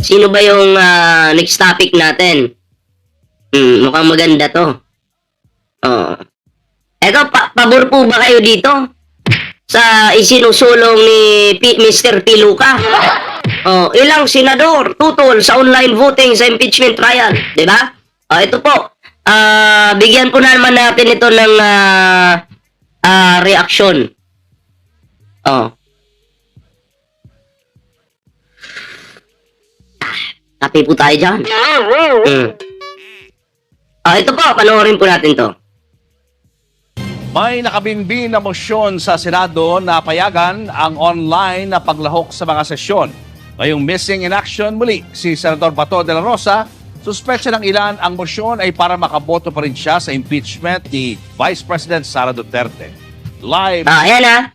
Sino ba yung next topic natin? Mukhang maganda to. Eto, pabor po ba kayo dito? Sa isinusulong ni Mr. Piluka? Ilang senador tutol sa online voting sa impeachment trial, di ba? Ito po. Bigyan po naman natin ito ng reaction. Kape po tayo dyan. Ito po, panoorin po natin to. May nakabinbin na motion sa Senado na payagan ang online na paglahok sa mga sesyon. Ngayong missing in action muli si Senador Bato de la Rosa. Suspetsya ng ilan ang motion ay para makaboto pa rin siya sa impeachment ni Vice President Sara Duterte. Live. Ayan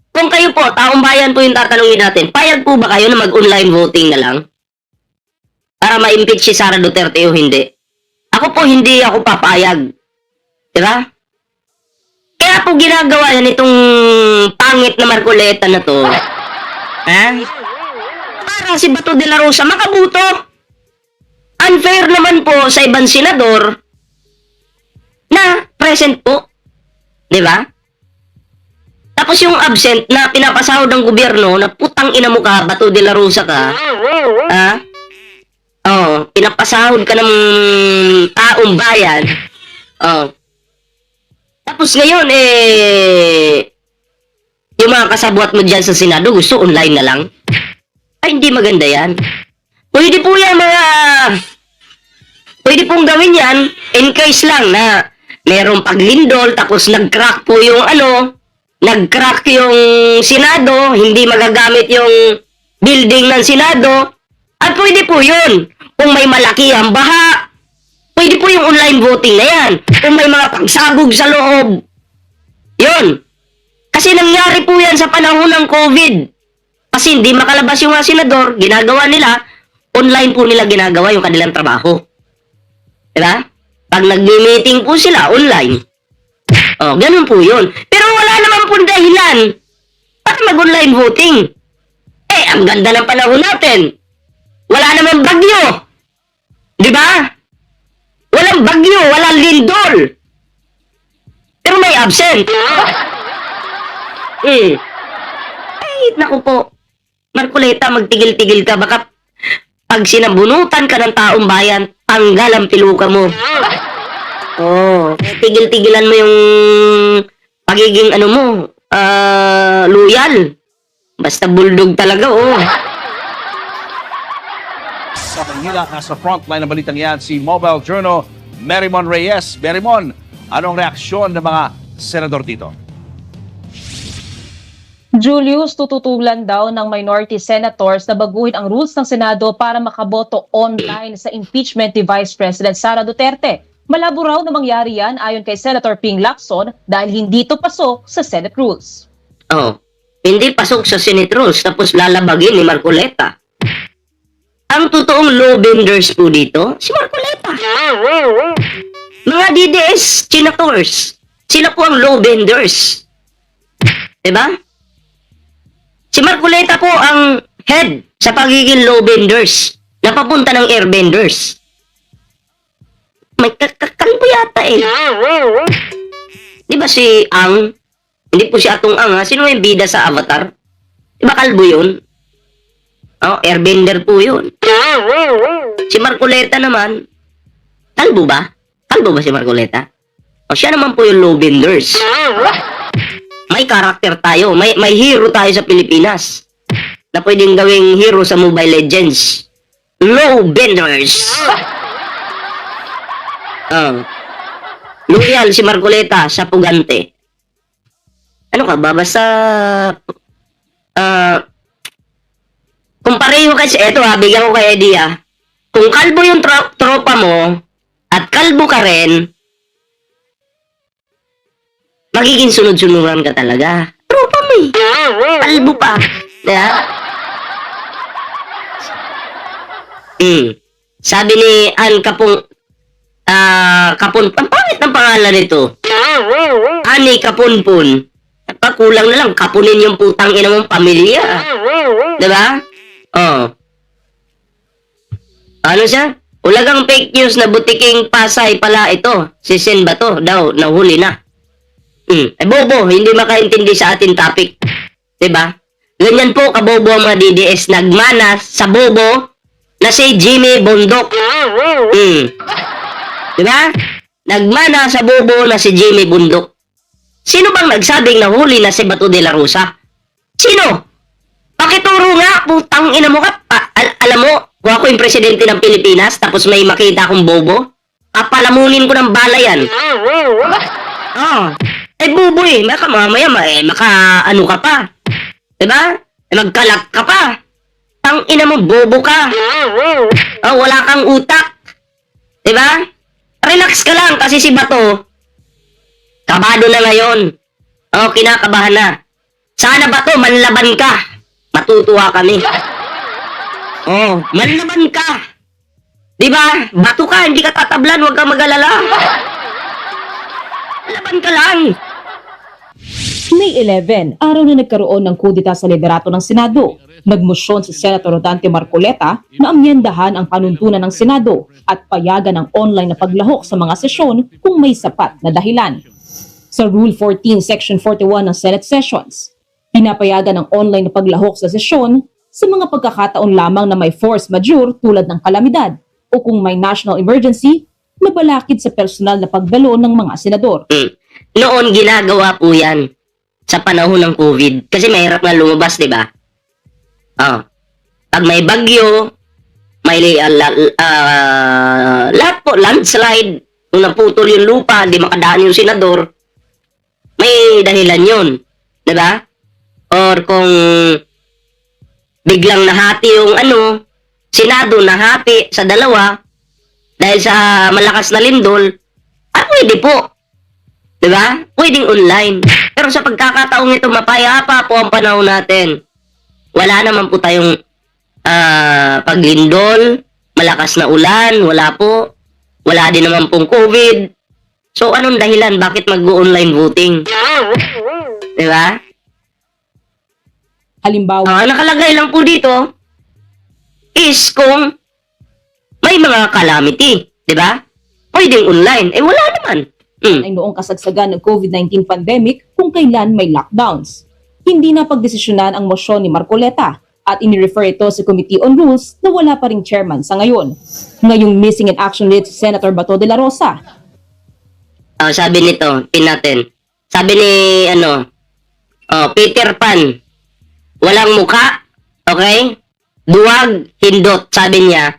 Kung kayo po, taong bayan po yung tatanungin natin, payag po ba kayo na mag-online voting na lang? Para ma-impeach si Sara Duterte o hindi? Ako po, hindi ako papayag. Diba? Kaya po ginagawa yan itong pangit na Marcoleta na to. Para si Bato de la Rosa makabuto. Unfair naman po sa ibang senador na present po. Diba? Tapos yung absent na pinapasahod ng gobyerno na putang ina mo ka, Bato de la Rosa ka. Pinapasahod ka ng taong bayan. Tapos ngayon, yung mga kasabwat mo dyan sa Senado, gusto online na lang. Ay, hindi maganda yan. Pwede po yan pwede pong gawin yan in case lang na merong paglindol, tapos nag-crack po yung nag-crack yung Senado, hindi magagamit yung building ng Senado. At pwede po yun. Kung may malaki ang baha, pwede po yung online voting na yan. Kung may mga pagsabog sa loob. Yun. Kasi nangyari po yan sa panahon ng COVID. Kasi hindi makalabas yung mga senador, ginagawa nila, online po nila ginagawa yung kanilang trabaho. Diba? Pag nag-meeting po sila, online. Ganun po yun. Pero wala naman po dahilan para mag-online voting. Ang ganda ng panahon natin. Wala naman bagyo. Diba? Walang bagyo, walang lindol. Pero may absent. Naku po. Marcoleta, magtigil-tigil ka. Baka pag sinabunutan ka ng taong bayan, tanggal ang piluka mo. Tigil-tigilan mo yung pagiging loyal. Basta bulldog talaga, Sa Manila, nasa frontline ng balitang yan, si Mobile Journal Merimon Reyes. Merimon, anong reaksyon ng mga senador dito? Julius, tututulan daw ng minority senators na baguhin ang rules ng Senado para makaboto online sa impeachment ni Vice President Sara Duterte. Malabo raw na mangyari yan ayon kay Senator Ping Lacson dahil hindi ito pasok sa Senate rules. Hindi pasok sa Senate rules tapos lalabagin ni Marcoleta. Ang totoong law benders po dito, si Marcoleta. Mga DDS senators, sila po ang law benders. Diba? Si Marcoleta po ang head sa pagiging law benders na papunta ng airbenders. May kalbo yata Diba si Ang? Hindi po si Atong Ang Sino yung bida sa Avatar? Diba kalbo yun? Airbender po yun. Si Marcoleta naman, kalbo ba? Kalbo ba si Marcoleta? Siya naman po yung law benders. May karakter tayo. May hero tayo sa Pilipinas na pwedeng gawing hero sa Mobile Legends. Law benders. Loyal si Marcoleta sa pugante. Ano ka ba? Basta kung pareho kasi, bigyan ko kay idea. Kung kalbo yung tropa mo at kalbo ka rin, magiging sunod-sunuran ka talaga. Tropa mo kalbo pa. Diba? Sabi ni Ann Kapon, ang pangit ng pangalan nito. Ani Kapunpun. Pakulang na lang, kapunin yung putang ina mong pamilya. Diba? Ano siya? Ulagang fake news na butiking Pasay pala ito. Si Sen Bato daw, nahuli na. Bobo, hindi makaintindi sa ating topic. Diba? Ganyan po kabobo ang mga DDS. Nagmana sa bobo na si Jimmy Bundok. Diba? Nagmana sa bobo na si Jimmy Bundok. Sino bang nagsabing nahuli na si Bato de la Rosa? Sino? Pakituro nga, putang ina mo ka. Alam mo, kung ako yung presidente ng Pilipinas, tapos may makita akong bobo, papalamunin ko ng bala yan. Bobo eh. Mamaya, ano ka pa. Diba? Magkalat ka pa. Tang ina mo, bobo ka. Wala kang utak. Diba? Relax ka lang kasi si Bato, kabado na ngayon. Kinakabahan na. Sana Bato, manlaban ka. Matutuwa kami. Manlaban ka. Diba? Bato ka, hindi ka tatablan, huwag kang mag-alala. Laban ka lang. May 11, araw na nagkaroon ng kudita sa liderato ng Senado. Nagmosyon si Senator Rodante Marcoleta na amyendahan ang panuntunan ng Senado at payagan ang online na paglahok sa mga sesyon kung may sapat na dahilan. Sa Rule 14, Section 41 ng Senate Sessions, pinapayagan ang online na paglahok sa sesyon sa mga pagkakataon lamang na may force majeure tulad ng kalamidad o kung may national emergency na balakid sa personal na pagdalo ng mga senador. Noon ginagawa po yan sa panahon ng COVID kasi mahirap na lumabas, di ba? Pag may bagyo, may lahat po, landslide, kung naputol yung lupa, di makadaan yung senador, may dahilan yun, di ba? Or kung biglang nahati yung senado nahati sa dalawa dahil sa malakas na lindol, pwede po. Diba? Pwedeng online. Pero sa pagkakataong ito, mapayapa po ang panahon natin. Wala naman po tayong paglindol, malakas na ulan, wala po. Wala din naman pong COVID. So, anong dahilan? Bakit mag-online voting? Diba? Halimbawa, Nakalagay lang po dito is kung may mga calamity. Diba? Pwedeng online. Wala naman. ay noong kasagsagan ng COVID-19 pandemic kung kailan may lockdowns. Hindi na pagdesisyonan ang mosyon ni Marcoleta at inirefer ito sa Committee on Rules na wala pa ring chairman sa ngayon. Ngayong missing in action lead si Senator Bato de la Rosa. Sabi nito, natin. Sabi ni, Peter Pan, walang muka, okay? Duwag, hindot, sabi niya.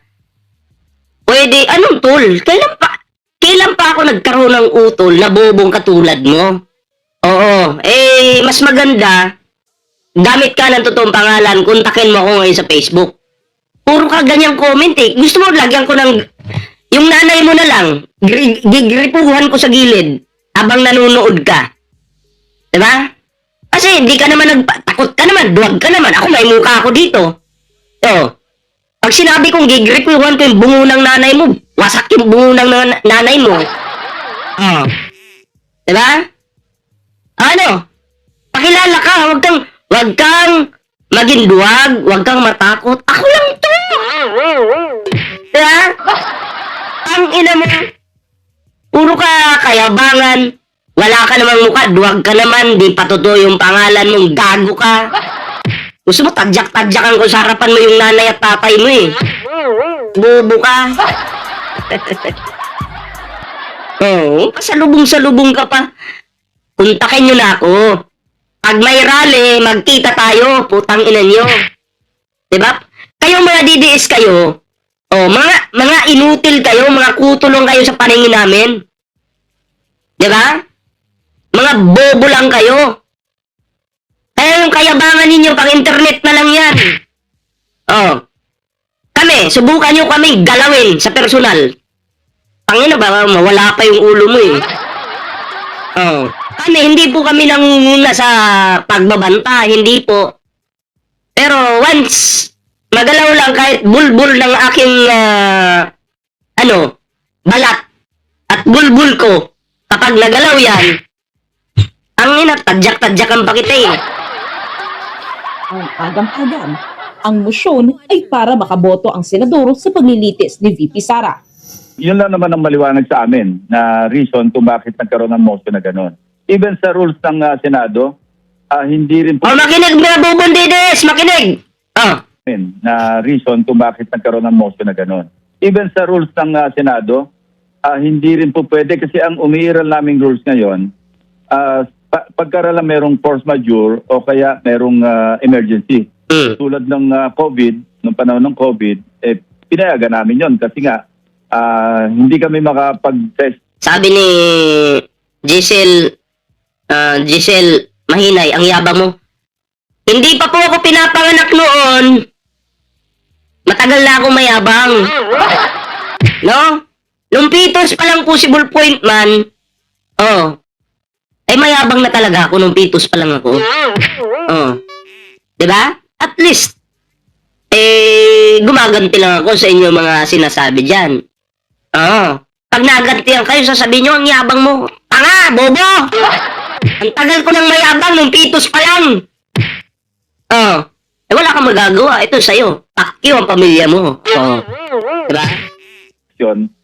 Pwede, anong tool? Kailan pa ako nagkaroon ng utol na bobong katulad mo? Oo, mas maganda, gamit ka ng totoong pangalan, kontakin mo ako ngayon sa Facebook. Puro ka ganyang comment eh. Gusto mo lagyan ko ng, yung nanay mo na lang, gigripuhan ko sa gilid habang nanonood ka. Diba? Kasi hindi ka naman takot ka naman, duwag ka naman. Ako may mukha ako dito. Pag sinabi kong gigripuhan ko yung bungo ng nanay mo, wasak yung bungo ng nanay mo. Diba? Pakilala ka, wag kang maging duwag, wag kang matakot. Ako lang to. Diba? Ang ina mo, puro ka kayabangan, wala ka namang mukha, duwag ka naman, di patuto yung pangalan mong gago ka. Gusto mo, tadyak-tadyakan ko sa harapan mo yung nanay at tatay mo eh. Bobo ka. Pasalubong-salubong ka pa. Kontakin nyo na ako. Pag may rally, magkita tayo. Putang ina nyo. Diba? Kayong mga DDS kayo, mga inutil kayo, mga kutulong kayo sa paningin namin. Diba? Mga bobo lang kayo. Kaya yung kayabangan ninyo, pang internet na lang yan. Kami, subukan nyo kami galawin sa personal. Pangina ba, mawala pa yung ulo mo eh. Kami, hindi po kami nangunguna sa pagbabanta, hindi po. Pero once, magalaw lang kahit bulbul ng aking, balat at bulbul ko, kapag nagalaw yan, ang ina, tadyak-tadyakan pa kita eh. Ang agam-agam. Ang motion ay para makaboto ang senador sa paglilitis ni VP Sara. Yun lang naman ang maliwanag sa amin na reason kung bakit nagkaroon ng motion na gano'n. Even sa rules ng Senado, hindi rin po O, makinig, Binabubundides! Makinig! na reason kung bakit nagkaroon ng motion na gano'n. Even sa rules ng Senado, hindi rin po pwede kasi ang umiiral naming rules ngayon, pagkaralan merong force majeure o kaya merong emergency. Tulad ng COVID, nung panahon ng COVID, pinayagan namin yon kasi nga, hindi kami makapag-test. Sabi ni Giselle Mahinay, ang yabang mo. Hindi pa po ako pinapanganak noon. Matagal na akong mayabang. No? Nung pitos pa lang po si Ballpoint Man, ay mayabang na talaga ako nung pitos pa lang ako. Diba? At least, gumaganti lang ako sa inyo mga sinasabi dyan. Pag nagantihan kayo, sasabihin nyo, ang yabang mo. Tanga, bobo! Ang tagal ko nang mayabang nung pitos pa lang. Wala kang magagawa. Ito sa'yo. Pakyo ang pamilya mo. Diba?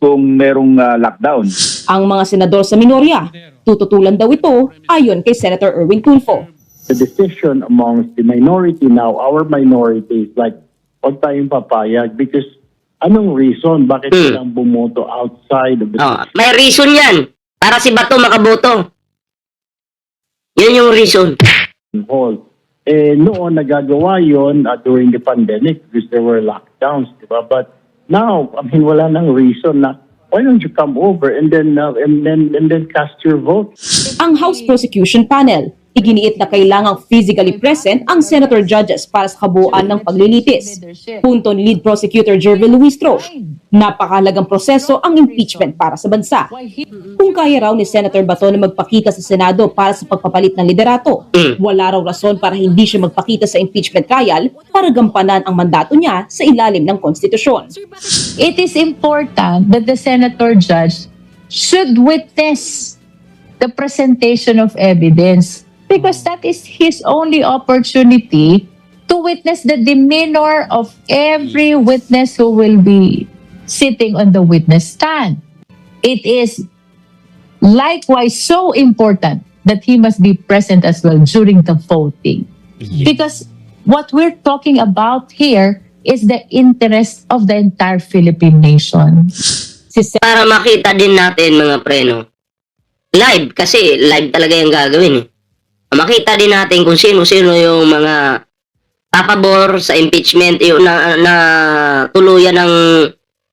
Kung merong lockdown. Ang mga senador sa minorya, tututulan daw ito ayon kay Senator Erwin Tulfo. The decision amongst the minority now, our minority is like, huwag tayong papayag because anong reason bakit silang bumoto outside of the May reason yan. Para si Bato makaboto. Yun yung reason. hall? Noon nagagawa yon during the pandemic because there were lockdowns, di ba? But now, I mean, wala nang reason na why don't you come over and then cast your vote? Ang House Prosecution Panel, iginiit na kailangang physically present ang senator judges para sa kabuuan ng paglilitis. Punto ni Lead Prosecutor Jervil Luistro, napakahalagang proseso ang impeachment para sa bansa. Kung kaya raw ni Senator Bato na magpakita sa Senado para sa pagpapalit ng liderato, wala raw rason para hindi siya magpakita sa impeachment trial para gampanan ang mandato niya sa ilalim ng konstitusyon. It is important that the senator judge should witness the presentation of evidence because that is his only opportunity to witness the demeanor of every witness who will be sitting on the witness stand. It is likewise so important that he must be present as well during the voting. Because what we're talking about here is the interest of the entire Philippine nation. Para makita din natin mga preno. Live, kasi live talaga yung gagawin eh. Makita din natin kung sino-sino yung mga papabor sa impeachment, yung na tuluyan ng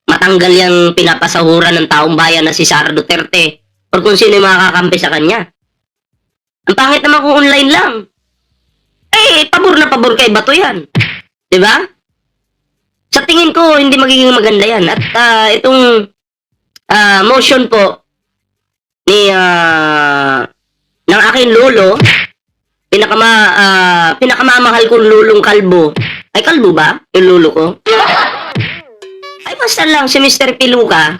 matanggal yung pinapasahuran ng taong bayan na si Sara Duterte or kung sino yung makakakampi sa kanya. Ang pangit naman kung online lang. Pabor na pabor kay Bato yan. Diba? Sa tingin ko, hindi magiging maganda yan. At itong motion po ni ng aking lolo, pinakamamahal kong lulong kalbo. Ay, kalbo ba? Yung lolo ko? Ay, basta lang si Mr. Piluka.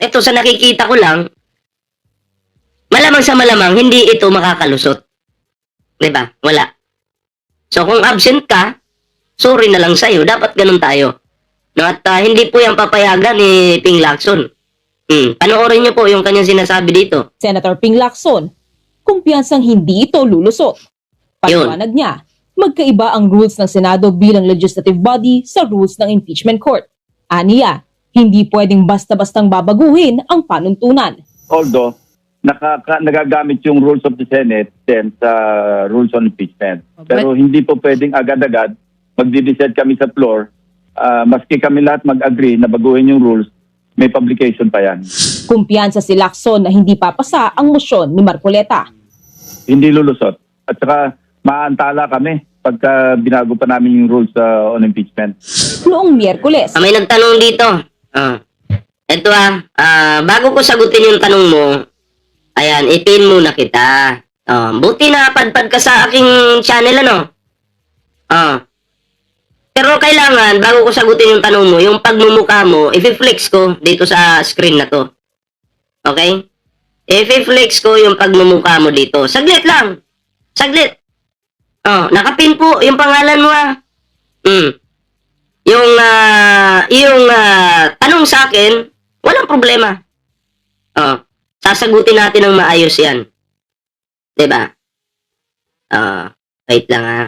Ito sa nakikita ko lang, malamang sa malamang, hindi ito makakalusot. Diba? Wala. So, kung absent ka, sorry na lang sa'yo. Dapat ganun tayo. No, at hindi po yung papayagan ni Ping Lacson. Panoorin niyo po yung kanyang sinasabi dito. Senator Ping Lacson, kumpiyansang hindi ito lulusot. Paliwanag niya, magkaiba ang rules ng Senado bilang legislative body sa rules ng impeachment court. Aniya, hindi pwedeng basta-bastang babaguhin ang panuntunan. Although, nagagamit yung rules of the Senate then sa rules on impeachment. Pero hindi po pwedeng agad-agad magdi-decide kami sa floor, maski kami lahat mag-agree na baguhin yung rules, may publication pa yan. Kumpiyansa si Lacson na hindi papasa ang motion ni Marcoleta. Hindi lulusot. At saka maantala kami pagka binago pa namin yung rules on impeachment. Noong Miyerkules, May nagtanong dito. Ito bago ko sagutin yung tanong mo, ayan, ipin muna kita. Buti na padpad ka sa aking channel, ano? Pero kailangan, bago ko sagutin yung tanong mo, yung pagmumukha mo, i-flex ko dito sa screen na to. Okay? I-flex ko yung pagmumukha mo dito. Saglit lang. Saglit. Oh, nakapin po yung pangalan mo ah. Yung tanong sa akin, walang problema. Oh, sasagutin natin ng maayos 'yan. 'Di ba? Wait lang ha.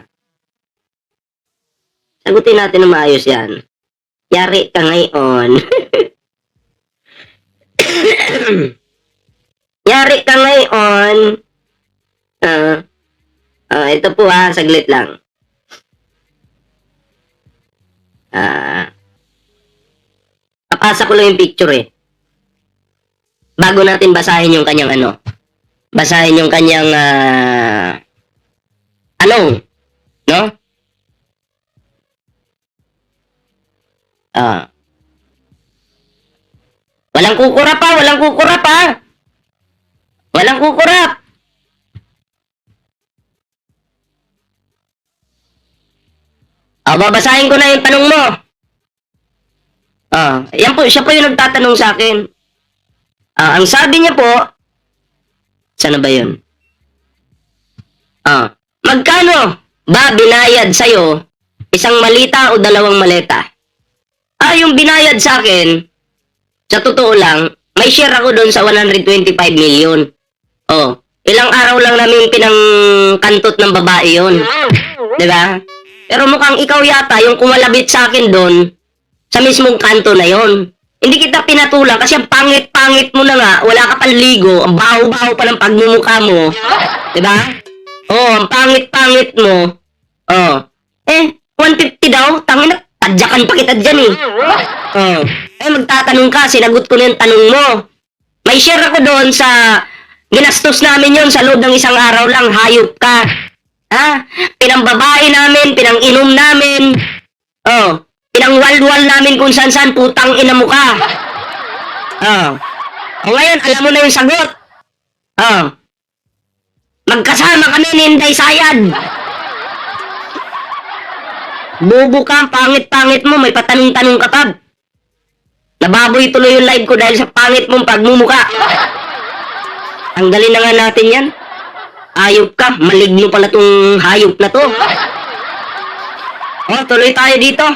Sagutin natin ng maayos 'yan. Yari ka ngayon. Yari ka ngayon. Ito po ha, saglit lang. Papasa ko lang yung picture eh. Bago natin basahin yung kanyang ano. Basahin yung kanyang ano? No? Walang kukurap pa, walang kukurap pa. Walang kukurap. Babasahin ko na yung tanong mo. Yan po, siya po yung nagtatanong sa akin. Ang sabi niya po, sana ba yun? Magkano ba binayad sa'yo isang malita o dalawang maleta? Yung binayad sa akin, sa totoo lang, may share ako doon sa 125 million. Ilang araw lang namin pinangkantot ng babae yun. Diba? Pero mukhang ikaw yata yung kumalabit sa akin doon sa mismong kanto na yon. Hindi kita pinatulang kasi ang pangit-pangit mo na nga, wala ka pang ligo, ang baho-baho pa ng pagmumukha mo. Diba? Ang pangit-pangit mo. 150 daw, tangina, tadyakan pa kita dyan eh. Magtatanong ka, sinagot ko na yung tanong mo. May share ako doon sa ginastos namin yon sa loob ng isang araw lang, hayop ka. Pinangbabae namin, pinang-inom namin. Pinangwalwal namin kung saan-saan, putang ina mo ka. Ngayon, alam mo na yung sagot. Magkasama kami ni Inday Sayad. Bobo ka, pangit-pangit mo, may patanong-tanong ka pa. Nababoy tuloy yung live ko dahil sa pangit mong pagmumuka. Tanggalin na nga natin yan. Hayop ka, maligno pala tong hayop na to. Tuloy tayo dito.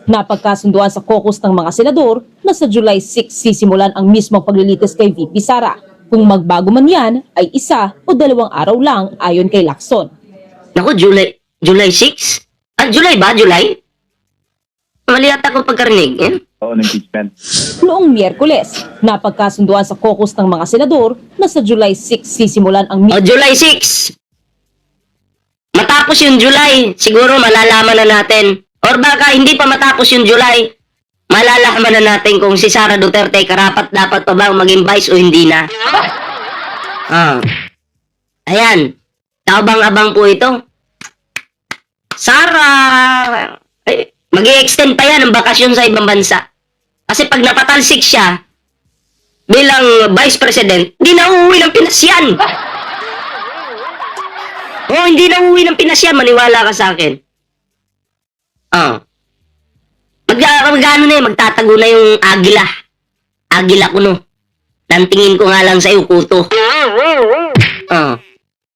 Napagkasunduan sa caucus ng mga senador na sa July 6 sisimulan ang mismong paglilitis kay VP Sara. Kung magbago man yan, ay 1 o 2 araw lang ayon kay Lacson. Naku, July 6? July ba? July? Mali yata ko pagkarinig. On impeachment. Noong Miyerkules, napagkasunduan sa caucus ng mga senador na sa July 6 sisimulan ang July 6! Matapos yung July, siguro malalaman na natin. Or baka hindi pa matapos yung July, malalaman na natin kung si Sara Duterte karapat dapat pa bang maging vice o hindi na. Ayan. Tabang-abang po ito. Sara! Mag-i-extend pa yan ang bakasyon sa ibang bansa. Kasi pag napatalsik siya bilang vice president, hindi na uuwi ng Pinas yan. Hindi na uuwi ng Pinas yan. Maniwala ka sa akin. Magtatago na yung agila. Agila ko no. Nantingin ko nga lang sa iyo, kuto.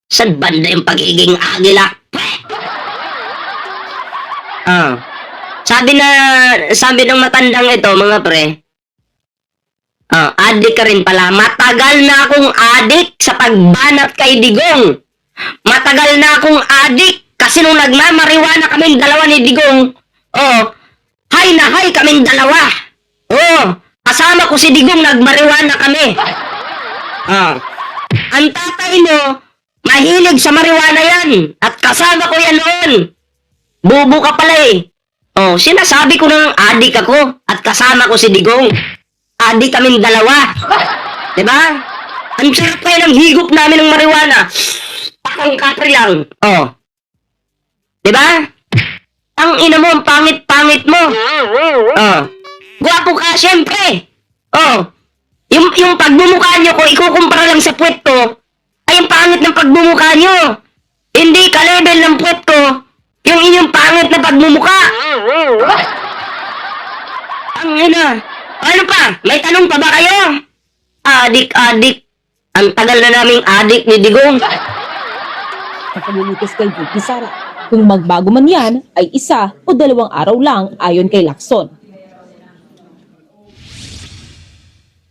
Saan banda yung pagiging agila? Sabi ng matandang ito, mga pre, adik ka rin pala. Matagal na akong adik sa pagbanat kay Digong. Matagal na akong adik kasi nung nagmamariwana kaming dalawa ni Digong, hay na hay kaming dalawa. Kasama ko si Digong, nagmariwana kami. Ang tatay mo, mahilig sa mariwana yan. At kasama ko yan noon. Bubo ka pala eh. Sinasabi ko nang adik ako at kasama ko si Digong. Adik kaming dalawa. Diba? Ang sarap kayo ng higop namin ng mariwana. Takang kapri lang. Diba? Ang ina mo, ang pangit-pangit mo. Gwapo ka, syempre. Yung pagmumukha nyo, kung ikukumpara lang sa puwet ko, ay ang pangit ng pagmumukha nyo. Hindi ka-level ng puwet ko yung inyong pangit na pagmumukha. Ang ina. Ano pa? May tanong pa ba kayo? Adik. Ang tagal na naming adik ni Digong. sa pamimitis kay VP Sara. Kung magbago man yan, ay 1 o 2 araw lang ayon kay Lacson.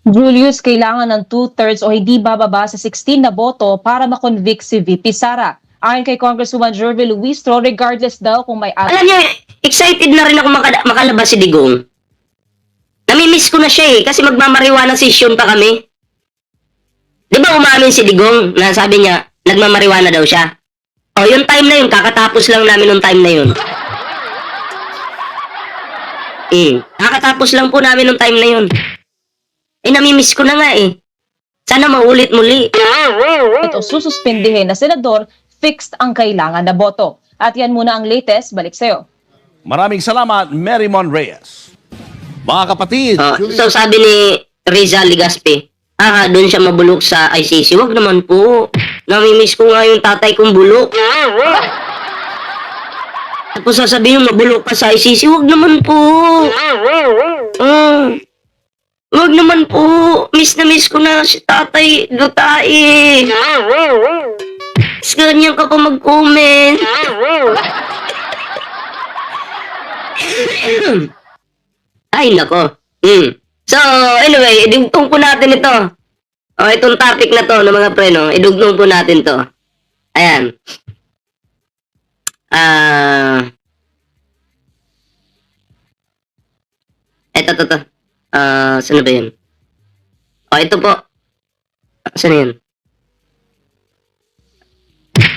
Julius, kailangan ng 2/3 o hindi bababa sa 16 na boto para makonvict si VP Sara. Ayon kay Congresswoman Jervy Luistro, regardless daw kung may Alam niyo, excited na rin ako makalabas si Digong. Namimiss ko na siya kasi magmamariwana session pa kami. Di ba umamin si Digong na sabi niya, nagmamariwana daw siya? O, yung time na yun, kakatapos lang namin yung time na yun. Kakatapos lang po namin yung time na yun. Namimiss ko na nga Sana maulit muli. ito sususpindihin na senador, fixed ang kailangan na boto. At yan muna ang latest. Balik sa'yo. Maraming salamat, Mary Mon Reyes. Mga kapatid, So sabi ni Rizal Ligaspi, doon siya mabulok sa ICC. Wag naman po. Namimiss ko nga yung tatay kong bulok. Tapos sasabihin mabulok ka sa ICC. Wag naman po. Wag naman po. Miss na miss ko na si tatay Dutay. Mas ganyan ka pa mag-comment. Ay, nako. So, anyway, idugtong po natin ito. Itong topic na to ng mga preno, idugtong po natin to. Ayan. Ito. Saan ba yun? Ito po. Saan yun?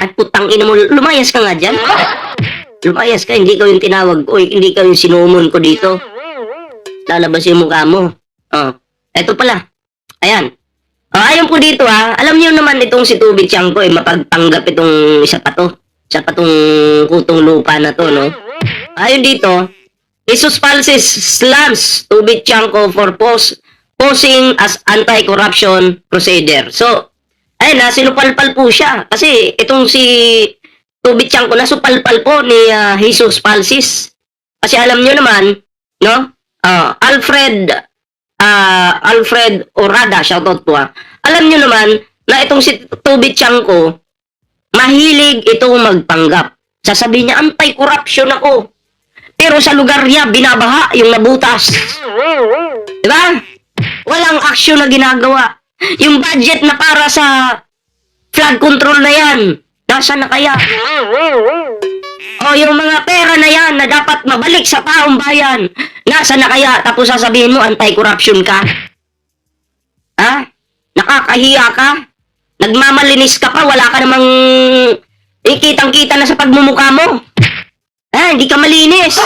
At putang ina mo, lumayas ka nga dyan. Lumayas ka, hindi ka yung tinawag ko, hindi ka yung sinumon ko dito. Lalabas yung mukha mo. Eto pala. Ayan. Ayon po dito alam niyo naman itong si Tubit Tiangco mapagpanggap itong isa pa tong kutong lupa na to, no? Ayon dito, Jesus Palsis slams Tubit Tiangco for posing as anti-corruption crusader. So, ayun sinupalpal po siya. Kasi itong si Tubit Tiangco nasupalpal po ni Jesus Palsis. Kasi alam niyo naman, no? Alfred Orada, shoutout po Alam nyo naman na itong si Tubit Tiangco, mahilig itong magpanggap. Sasabihin niya, anti-corruption ako. Pero sa lugar niya, binabaha yung nabutas. Diba? Walang aksyon na ginagawa. Yung budget na para sa flood control na yan, nasa na kaya? Yung mga pera na yan na dapat mabalik sa taong bayan, nasa na kaya? Tapos sasabihin mo, anti-corruption ka? Nakakahiya ka? Nagmamalinis ka pa? Wala ka namang kitang-kita na sa pagmumukha mo? Hindi ka malinis.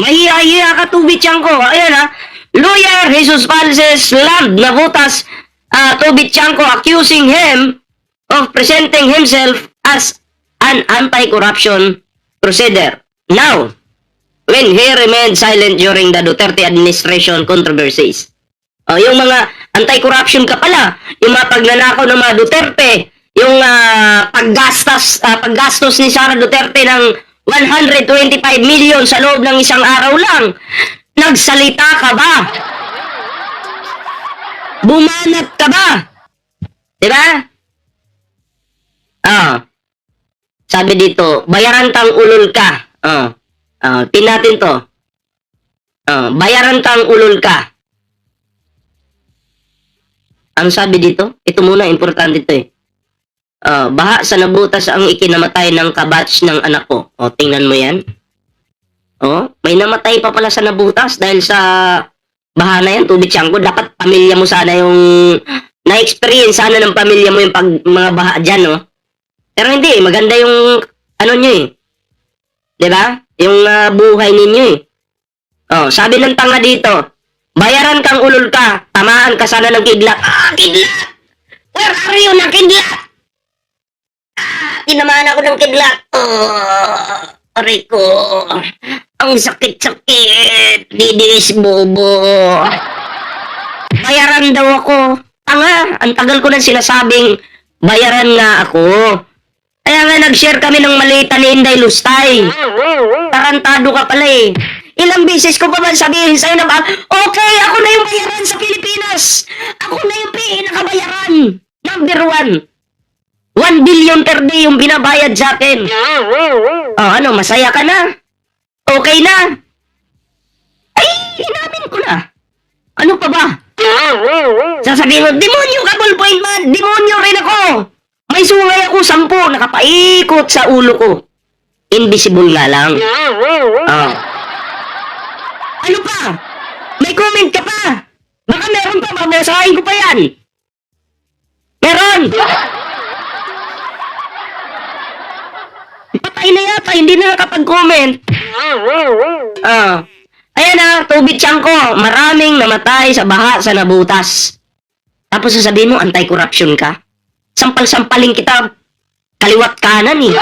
Mahiya-hiya ka, Tubit Tiangco. Ayan Lawyer Jesus Palses slammed na butas Tubit Tiangco, accusing him of presenting himself as an anti-corruption crusader. Now, when he remained silent during the Duterte administration controversies. Yung mga anti-corruption ka pala, yung mga pagnanakaw ng mga Duterte, yung paggastos ni Sara Duterte ng 125 million sa loob ng isang araw lang. Nagsalita ka ba? Bumanat ka ba? Diba? Sabi dito, bayaran kang ulol ka. Pin natin to. Bayaran kang ulol ka. Ang sabi dito, ito muna, importante ito baha sa nabutas ang ikinamatay ng kabatch ng anak ko. Tingnan mo yan. May namatay pa pala sa nabutas dahil sa baha na yan, Tubit Tiangco. Dapat pamilya mo sana yung na-experience sana ng pamilya mo yung mga baha dyan, no? Pero hindi, maganda yung nyo Diba? Yung buhay ninyo sabi ng tanga dito, bayaran kang ulol ka, tamaan ka sana ng kidlat. Kidlat! Where are you ng kidlat? Tinamaan ako ng kidlat. Aray ko. Ang sakit-sakit. Didis bobo. Bayaran daw ako. Tanga, ang tagal ko na sinasabing bayaran nga ako. Kaya nga nag-share kami ng malita ni Inday Lustay. Tarantado ka pala Ilang beses ko pa ba sabihin sa'yo na okay, ako na yung bayaran sa Pilipinas. Ako na yung pinakabayaran. Number 1. 1 billion per day yung binabayad sa akin. Oh, ano, masaya ka na? Okay na? Ay, inamin ko na. Ano pa ba? Sasabihin mo, demonyo ka, ballpoint man! Demonyo rin ako! May sungay ako 10, nakapaikot sa ulo ko. Invisible nga lang. Oh. Ano pa? May comment ka pa? Baka meron pa, mabasahin ko pa yan. Meron! Patay na yata, hindi na nakapag-comment. Ayan na, tubig tiyang ko. Maraming namatay sa baha sa nabutas. Tapos sasabihin mo, anti-corruption ka? Sampal-sampalin kita, kaliwat kanan eh.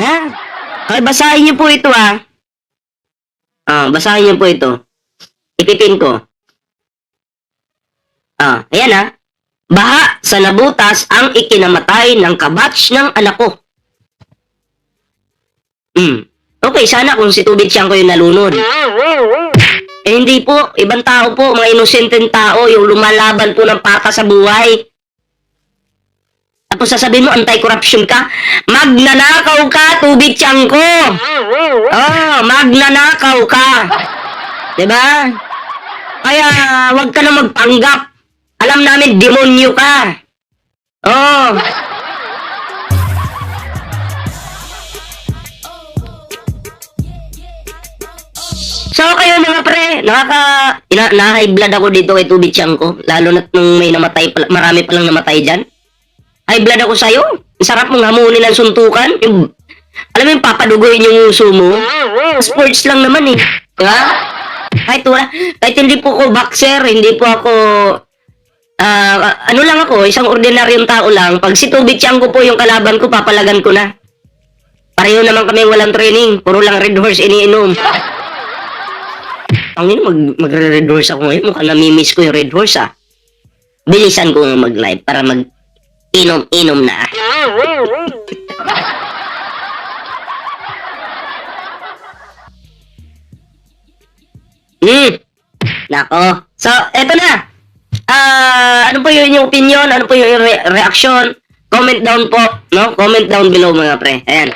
Ha? Ay, basahin niyo po ito ha. Basahin niyo po ito. Ipipin ko. Ayan ha. Baha sa nabutas ang ikinamatay ng kabatch ng anak ko. Okay, sana kung si Tubig Siyang ko yung nalunod. Eh hindi po, ibang tao po, mga inosenteng tao, yung lumalaban po ng pata sa buhay. Tapos sasabihin mo, anti-corruption ka? Magnanakaw ka, Tubig Siyang ko! Magnanakaw ka! Diba? Kaya, wag ka na magpanggap. Alam namin, demonyo ka. So, kayo mga pre, na-high blood ako dito kay Tubig Siyang ko. Lalo na nung may namatay, marami palang namatay dyan. High blood ako sa'yo. Ang sarap mong hamunin ng suntukan. Alam mo yung papadugoyin yung uso mo. Sports lang naman eh. Diba? Kahit hindi po ako boxer, hindi po ako, ano lang ako, isang ordinaryong tao lang. Pag si Tubig Siyang ko po yung kalaban ko, papalagan ko na. Pareho naman kami walang training. Puro lang Red Horse iniinom. Ang magre-Red Horse ako ngayon. Mukhang namimiss ko yung Red Horse Bilisan ko mag-live para mag-inom-inom na. Nako. So, eto na. Ano po yung inyong opinion? Ano po yung reaction? Comment down po, no? Comment down below mga pre. Ayan.